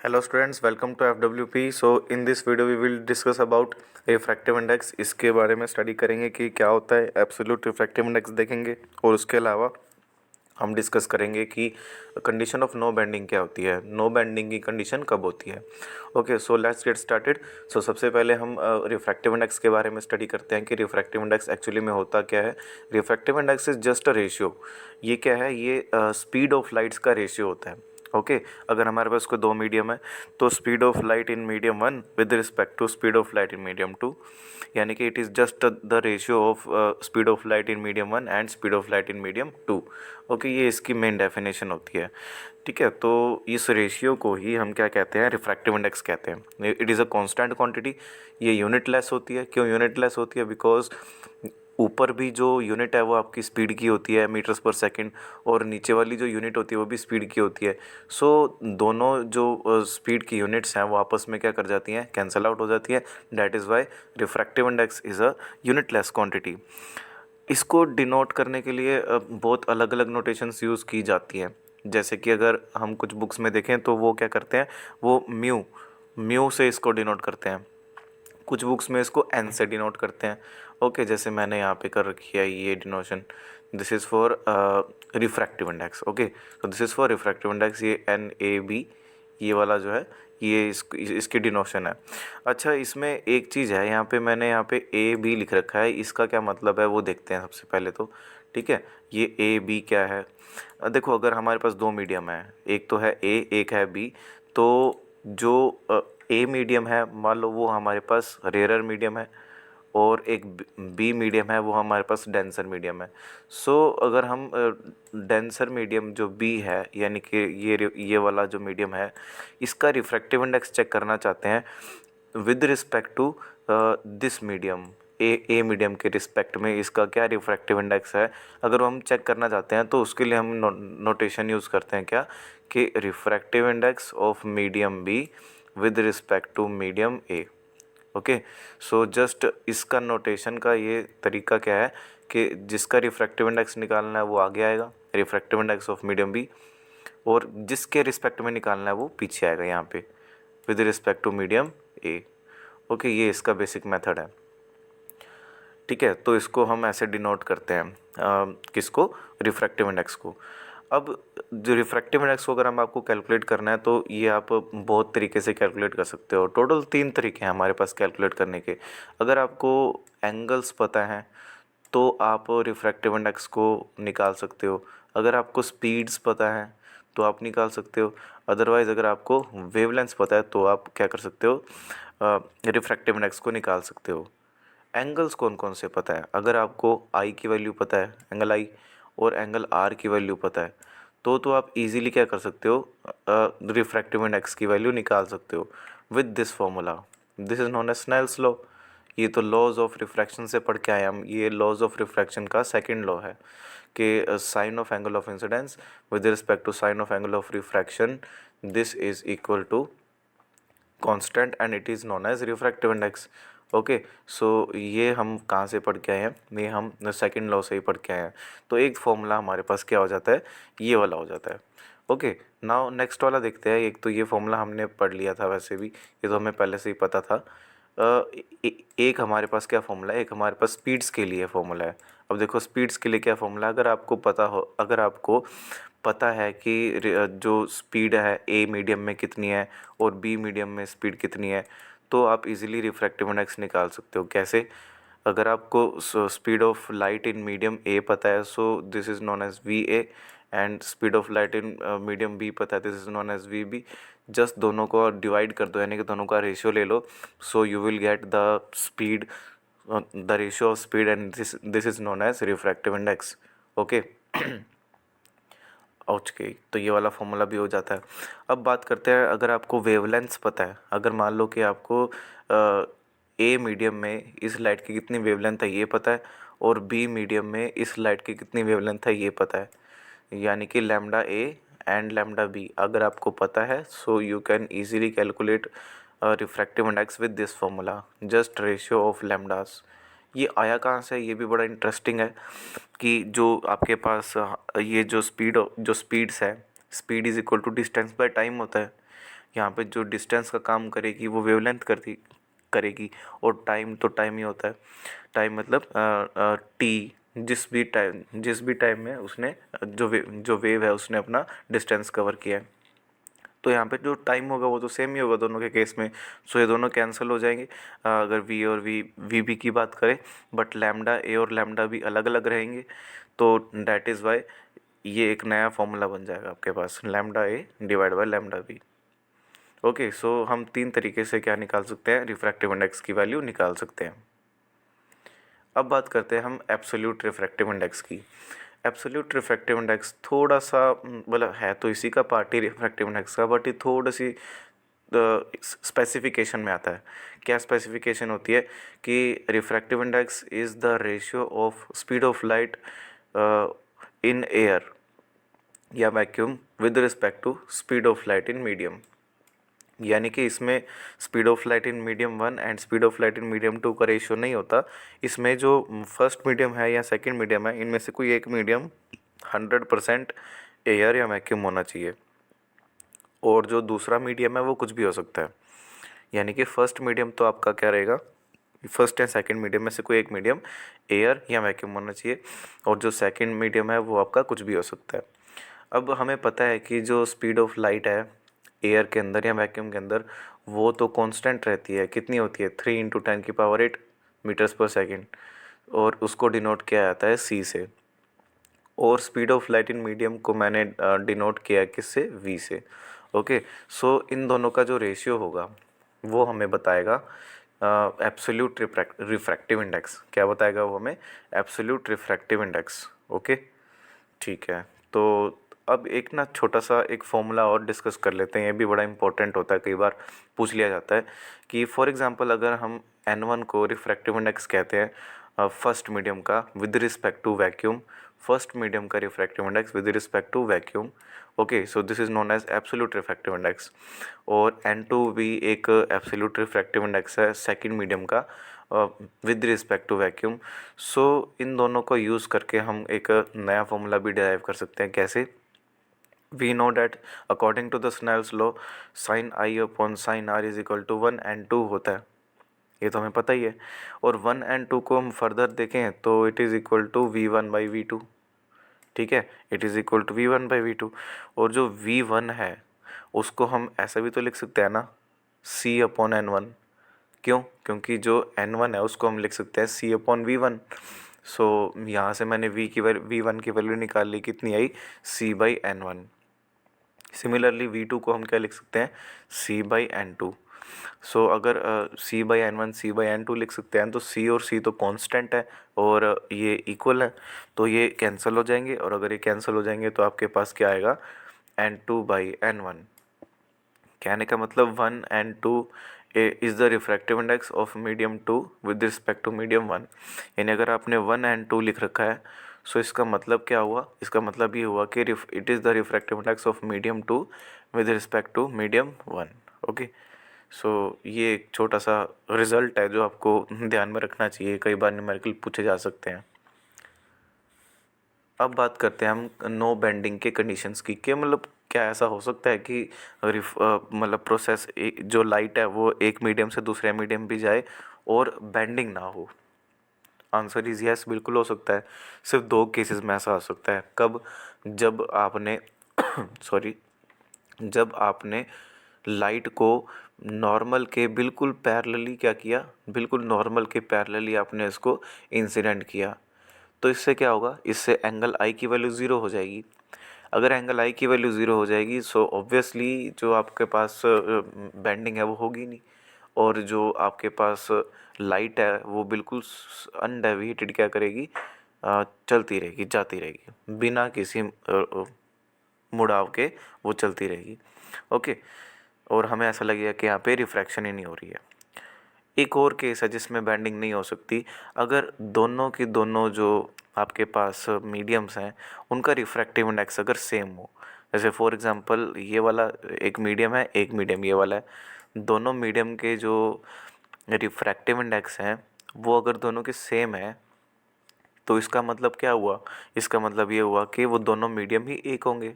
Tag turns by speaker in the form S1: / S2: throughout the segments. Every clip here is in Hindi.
S1: Hello students, welcome to FWP. So in this video we will discuss about refractive index. इसके बारे में स्टडी करेंगे कि क्या होता है एब्सोल्यूट रिफ्रैक्टिव इंडेक्स देखेंगे और उसके अलावा हम डिस्कस करेंगे कि कंडीशन ऑफ नो बेंडिंग क्या होती है, नो बेंडिंग की कंडीशन कब होती है। Okay, so let's get started. So सबसे पहले हम रिफ्रैक्टिव इंडेक्स के बारे में स्टडी करते हैं कि रिफ्रैक्टिव इंडेक्स एक्चुअली में होता क्या है। Refractive index is just a ratio. ये क्या है, ये स्पीड ऑफ लाइट्स का रेशियो होता है। ओके अगर हमारे पास कोई दो मीडियम है तो speed of light in medium one with respect to speed of light in medium two, यानी कि it is just the ratio of speed of light in medium one and speed of light in medium two. Okay, ये इसकी मेन डेफिनेशन होती है। ठीक है, तो इस रेशियो को ही हम क्या कहते हैं, रिफ्रैक्टिव इंडेक्स कहते हैं। It is a constant quantity. ये यूनिटलेस होती है। क्यों यूनिटलेस होती है? बिकॉज ऊपर भी जो यूनिट है वो आपकी स्पीड की होती है, मीटर्स पर सेकंड, और नीचे वाली जो यूनिट होती है वो भी स्पीड की होती है। सो दोनों जो स्पीड की यूनिट्स हैं वो आपस में क्या कर जाती हैं, कैंसल आउट हो जाती है। That is why refractive index is a unitless quantity. इसको डिनोट करने के लिए बहुत अलग अलग नोटेशंस यूज़ की जाती हैं। जैसे कि अगर हम कुछ बुक्स में देखें तो वो क्या करते हैं, वो म्यू म्यू से इसको डिनोट करते हैं। कुछ बुक्स में इसको एन से डिनोट करते हैं। ओके, जैसे मैंने यहाँ पे कर रखी है ये denotation, this is for refractive index. Okay, तो this is for refractive index, ये NAB ये वाला जो है ये इसकी डिनोशन है। अच्छा, इसमें एक चीज़ है, यहाँ पे मैंने यहाँ पे AB लिख रखा है, इसका क्या मतलब है वो देखते हैं सबसे पहले तो। ठीक है, ये AB क्या है? देखो, अगर हमारे पास दो मीडियम है, एक तो है A एक है B, तो जो ए मीडियम है मान लो वो हमारे पास रेयर मीडियम है, और एक बी मीडियम है वो हमारे पास डेंसर मीडियम है। सो अगर हम डेंसर मीडियम जो बी है, यानी कि ये वाला जो मीडियम है, इसका रिफ्रैक्टिव इंडेक्स चेक करना चाहते हैं with respect to this medium, a medium के रिस्पेक्ट में इसका क्या रिफ्रैक्टिव इंडेक्स है, अगर हम चेक करना चाहते हैं तो उसके लिए हम नोटेशन यूज़ करते हैं क्या, कि refractive index of medium b with respect to medium a. Okay, so just इसका नोटेशन का ये तरीका क्या है कि जिसका रिफ्रैक्टिव इंडेक्स निकालना है वो आगे आएगा, refractive index of medium b, और जिसके रिस्पेक्ट में निकालना है वो पीछे आएगा यहाँ पे, with respect to medium a. Okay, ये इसका बेसिक मेथड है। ठीक है, तो इसको हम ऐसे डिनोट करते हैं किसको, रिफ्रैक्टिव इंडेक्स को। अब जो रिफ्रैक्टिव इंडेक्स को अगर हम आपको कैलकुलेट करना है तो ये आप बहुत तरीके से कैलकुलेट कर सकते हो। टोटल 3 तरीके हैं हमारे पास कैलकुलेट करने के। अगर आपको एंगल्स पता है तो आप रिफ्रैक्टिव इंडेक्स को निकाल सकते हो। अगर आपको स्पीड्स पता है तो आप निकाल सकते हो। अदरवाइज़ अगर आपको वेवलेंथ्स पता है तो आप क्या कर सकते हो, रिफ्रैक्टिव इंडेक्स को निकाल सकते हो। एंगल्स कौन कौन से पता है, अगर आपको आई की वैल्यू पता है, एंगल आई, और एंगल आर की वैल्यू पता है, तो आप इजीली क्या कर सकते हो, रिफ्रैक्टिव इंडेक्स की वैल्यू निकाल सकते हो with this formula. This is known as Snell's law. ये तो लॉज ऑफ रिफ्रैक्शन से पढ़ के आए हम। ये लॉज ऑफ रिफ्रैक्शन का सेकंड लॉ है कि sine of angle of incidence with respect to sine of angle of refraction, this is equal to constant and it is known as refractive index. Okay, so ये हम कहाँ से पढ़ के आए हैं, ये हम सेकंड लॉ से ही पढ़ के आए हैं। तो एक फॉर्मूला हमारे पास क्या हो जाता है, ये वाला हो जाता है। ओके, नाउ नेक्स्ट वाला देखते हैं। एक तो ये फॉर्मूला हमने पढ़ लिया था, वैसे भी ये तो हमें पहले से ही पता था। एक हमारे पास क्या फॉर्मूला है, एक हमारे पास स्पीड्स के लिए फॉर्मूला है। अब देखो, स्पीड्स के लिए क्या फॉर्मूला है, अगर आपको पता हो, अगर आपको पता है कि जो स्पीड है ए मीडियम में कितनी है और बी मीडियम में स्पीड कितनी है, तो आप इजीली रिफ्रैक्टिव इंडेक्स निकाल सकते हो। कैसे? अगर आपको speed of light in medium a पता है, so this is known as VA, and speed of light in medium b पता है, this is known as VB। Just दोनों को डिवाइड कर दो, यानी कि दोनों का रेशियो ले लो, so you will get the speed, the ratio of speed, and this is known as refractive index. Okay, ओच के, तो ये वाला फॉर्मूला भी हो जाता है। अब बात करते हैं, अगर आपको वेवलेंथ्स पता है, अगर मान लो कि आपको ए मीडियम में इस लाइट की कितनी वेवलेंथ है ये पता है, और बी मीडियम में इस लाइट की कितनी वेवलेंथ है ये पता है, यानी कि lambda A and lambda B अगर आपको पता है, so you can easily calculate refractive index with this formula, just ratio of lambdas. ये आया कहाँ से, ये भी बड़ा इंटरेस्टिंग है कि जो आपके पास ये जो स्पीड्स है, speed is equal to distance by time होता है। यहाँ पे जो डिस्टेंस का काम करेगी वो वेवलेंथ करेगी। और टाइम तो टाइम ही होता है। टाइम मतलब टी, जिस भी टाइम में उसने जो वेव है उसने अपना डिस्टेंस कवर किया है, तो यहाँ पे जो टाइम होगा वो तो सेम ही होगा दोनों के केस में। सो ये दोनों कैंसिल हो जाएंगे अगर वी और वी बी की बात करें। बट लैम्डा ए और लैम्डा बी अलग अलग रहेंगे, तो डैट इज़ वाई ये एक नया फॉर्मूला बन जाएगा आपके पास, lambda A divide by lambda B. Okay, so हम 3 तरीके से क्या निकाल सकते हैं, रिफ्रैक्टिव इंडेक्स की वैल्यू निकाल सकते हैं। अब बात करते हैं हम एब्सोल्यूट रिफ्रैक्टिव इंडेक्स की। एब्सोल्यूट रिफ्रैक्टिव इंडेक्स थोड़ा सा मतलब है तो इसी का पार्ट ही रिफ्रैक्टिव इंडेक्स का, बट ये थोड़ी सी स्पेसिफिकेशन में आता है। क्या स्पेसिफिकेशन होती है कि refractive index is the ratio of speed of light in air या vacuum with respect to speed of light in medium. यानी कि इसमें speed of light in medium 1 and speed of light in medium 2 का रेशियो नहीं होता। इसमें जो फर्स्ट मीडियम है या सेकंड मीडियम है, इनमें से कोई एक मीडियम 100% एयर या वैक्यूम होना चाहिए, और जो दूसरा मीडियम है वो कुछ भी हो सकता है। यानी कि फर्स्ट मीडियम तो आपका क्या रहेगा, फर्स्ट या सेकंड मीडियम में से कोई एक मीडियम एयर या वैक्यूम होना चाहिए, और जो सेकंड मीडियम है वो आपका कुछ भी हो सकता है। अब हमें पता है कि जो स्पीड ऑफ लाइट है एयर के अंदर या वैक्यूम के अंदर, वो तो कांस्टेंट रहती है। कितनी होती है, 3 × 10⁸ मीटर्स पर सेकेंड, और उसको डिनोट किया जाता है सी से। और speed of light in medium को मैंने डिनोट किया किससे, वी से। ओके, सो इन दोनों का जो रेशियो होगा वो हमें बताएगा एब्सोल्यूट रिफ्रैक्टिव इंडेक्स। क्या बताएगा वो हमें, एब्सोल्यूट रिफ्रैक्टिव इंडेक्स। ओके, ठीक है। तो अब एक ना छोटा सा एक फॉर्मूला और डिस्कस कर लेते हैं, ये भी बड़ा इंपॉर्टेंट होता है, कई बार पूछ लिया जाता है कि फॉर एग्जांपल अगर हम N1 को रिफ्रैक्टिव इंडेक्स कहते हैं फर्स्ट मीडियम का with respect to vacuum, first medium का refractive index with respect to vacuum. Okay, so this is known as absolute refractive index. और N2 भी एक एब्सोल्यूट रिफ्रैक्टिव इंडेक्स है सेकंड मीडियम का with respect to vacuum. So इन दोनों को यूज़ करके हम एक नया फॉर्मूला भी डिराइव कर सकते हैं। कैसे, we know that according to the Snell's law sine i upon sine r is equal to 1 and 2 होता है, ये तो हमें पता ही है। और 1 and 2 को हम फर्दर देखें तो it is equal to V1/V2। ठीक है, it is equal to V1/V2। और जो V1 है उसको हम ऐसा भी तो लिख सकते हैं ना, C/N1। क्यों, क्योंकि जो N1 है उसको हम लिख सकते हैं C/V1। सो यहाँ से मैंने V1 की वैल्यू निकाल ली, कितनी आई, C/N1। सिमिलरली V2 को हम क्या लिख सकते हैं, C/N2। सो अगर C/N1 C/N2 लिख सकते हैं तो C और C तो कांस्टेंट है और ये इक्वल है, तो ये कैंसिल हो जाएंगे। और अगर ये कैंसिल हो जाएंगे तो आपके पास क्या आएगा, N2/N1। कहने का मतलब 1 and 2 is the refractive index of medium 2 with respect to medium 1। यानी अगर आपने 1 and 2 लिख रखा है, सो इसका मतलब क्या हुआ, इसका मतलब ये हुआ कि it is the refractive index of medium 2 with respect to medium 1। Okay, so ये एक छोटा सा रिजल्ट है जो आपको ध्यान में रखना चाहिए, कई बार न्यूमेरिकल पूछे जा सकते हैं। अब बात करते हैं हम नो बेंडिंग के कंडीशंस की। क्या मतलब, क्या ऐसा हो सकता है कि मतलब प्रोसेस जो लाइट है वो एक मीडियम से दूसरे मीडियम भी जाए और बेंडिंग ना हो। आंसर इज यस, बिल्कुल हो सकता है। सिर्फ 2 केसेस में ऐसा हो सकता है। कब, जब आपने सॉरी, जब आपने लाइट को नॉर्मल के बिल्कुल पैरेलली क्या किया, बिल्कुल नॉर्मल के पैरेलली आपने इसको इंसिडेंट किया, तो इससे क्या होगा, इससे एंगल आई की वैल्यू ज़ीरो हो जाएगी। अगर एंगल आई की वैल्यू ज़ीरो हो जाएगी सो ऑब्वियसली जो आपके पास बेंडिंग है वो होगी नहीं, और जो आपके पास लाइट है वो बिल्कुल अनडेविएटेड क्या करेगी, चलती रहेगी, जाती रहेगी, बिना किसी मुड़ाव के वो चलती रहेगी। ओके, और हमें ऐसा लगेगा कि यहाँ पे रिफ्रैक्शन ही नहीं हो रही है। एक और केस है जिसमें बेंडिंग नहीं हो सकती, अगर दोनों की दोनों जो आपके पास मीडियम्स हैं उनका रिफ्रैक्टिव इंडेक्स अगर सेम हो। जैसे फॉर एग्जांपल ये वाला एक मीडियम है, एक मीडियम ये वाला है, दोनों मीडियम के जो रिफ्रैक्टिव इंडेक्स हैं वो अगर दोनों के सेम है, तो इसका मतलब क्या हुआ, इसका मतलब ये हुआ कि वो दोनों मीडियम ही एक होंगे,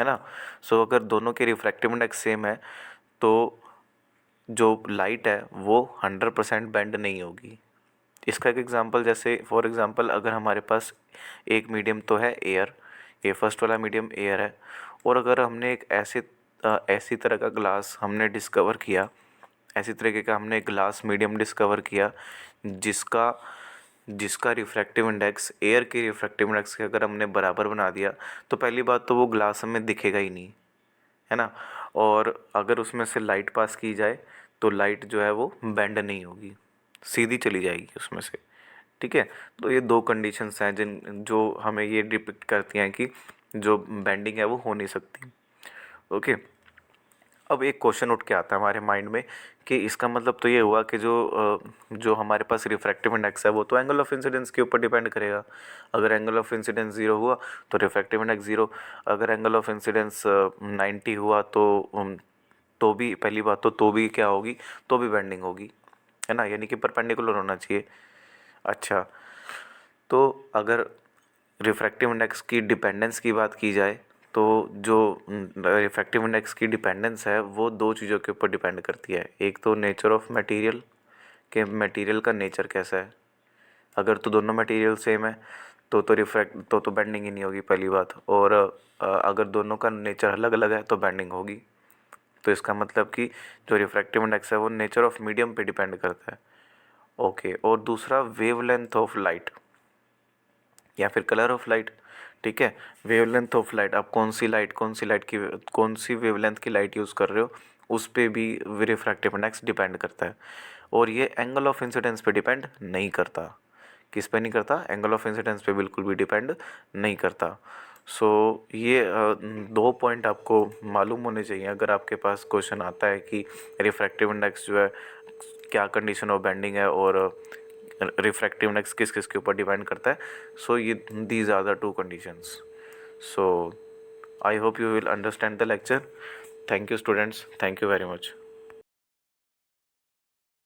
S1: है ना। सो अगर दोनों के रिफ्रैक्टिव इंडेक्स सेम है तो जो लाइट है वो 100% बेंड नहीं होगी। इसका एक एग्जांपल, जैसे फॉर एग्जांपल अगर हमारे पास एक मीडियम तो है एयर, ये फर्स्ट वाला मीडियम एयर है, और अगर हमने एक ऐसी तरह का ग्लास हमने डिस्कवर किया, ऐसी तरीके का हमने एक ग्लास मीडियम डिस्कवर किया जिसका जिसका रिफ्रैक्टिव इंडेक्स एयर के रिफ्रैक्टिव इंडेक्स के अगर हमने बराबर बना दिया, तो पहली बात तो वो ग्लास हमें दिखेगा ही नहीं, है ना। और अगर उसमें से लाइट पास की जाए तो लाइट जो है वो बेंड नहीं होगी, सीधी चली जाएगी उसमें से, ठीक है। तो ये दो कंडीशंस हैं जो हमें ये डिपिक्ट करती हैं कि जो बेंडिंग है वो हो नहीं सकती। ओके, अब एक क्वेश्चन उठ के आता है हमारे माइंड में कि इसका मतलब तो ये हुआ कि जो हमारे पास रिफ्रैक्टिव इंडेक्स है वो तो एंगल ऑफ इंसिडेंस के ऊपर डिपेंड करेगा। अगर एंगल ऑफ इंसिडेंस 0 हुआ तो रिफ्रैक्टिव इंडेक्स 0, अगर एंगल ऑफ इंसिडेंस 90 हुआ तो भी पहली बात तो भी क्या होगी, तो भी बेंडिंग होगी, है ना, यानी कि परपेंडिकुलर होना चाहिए। अच्छा, तो अगर रिफ्रैक्टिव इंडेक्स की डिपेंडेंस की बात की जाए तो जो रिफ्रैक्टिव इंडेक्स की डिपेंडेंस है वो दो चीज़ों के ऊपर डिपेंड करती है। एक तो नेचर ऑफ मटेरियल, के मटेरियल का नेचर कैसा है। अगर तो दोनों मटेरियल सेम है तो रिफ्रैक्ट तो बेंडिंग ही नहीं होगी पहली बात, और अगर दोनों का नेचर अलग अलग है तो बेंडिंग होगी। तो इसका मतलब कि जो रिफ्रैक्टिव इंडेक्स है वो नेचर ऑफ मीडियम पे डिपेंड करता है। ओके, और दूसरा वेवलेंथ ऑफ लाइट या फिर कलर ऑफ लाइट, ठीक है। वेवलेंथ ऑफ लाइट, आप कौन सी वेवलेंथ की लाइट यूज़ कर रहे हो उस पे भी रिफ्रैक्टिव इंडेक्स डिपेंड करता है। और ये एंगल ऑफ इंसिडेंस पे डिपेंड नहीं करता। किस पे नहीं करता? एंगल ऑफ इंसिडेंस पे बिल्कुल भी डिपेंड नहीं करता। सो ये दो पॉइंट आपको मालूम होने चाहिए अगर आपके पास क्वेश्चन आता है कि रिफ्रैक्टिव इंडेक्स जो है क्या कंडीशन ऑफ बेंडिंग है और रिफ्रैक्टिव इंडेक्स किस किस के ऊपर डिपेंड करता है। सो ये these are the two conditions. So I hope you will understand the lecture. Thank you students, thank you very much.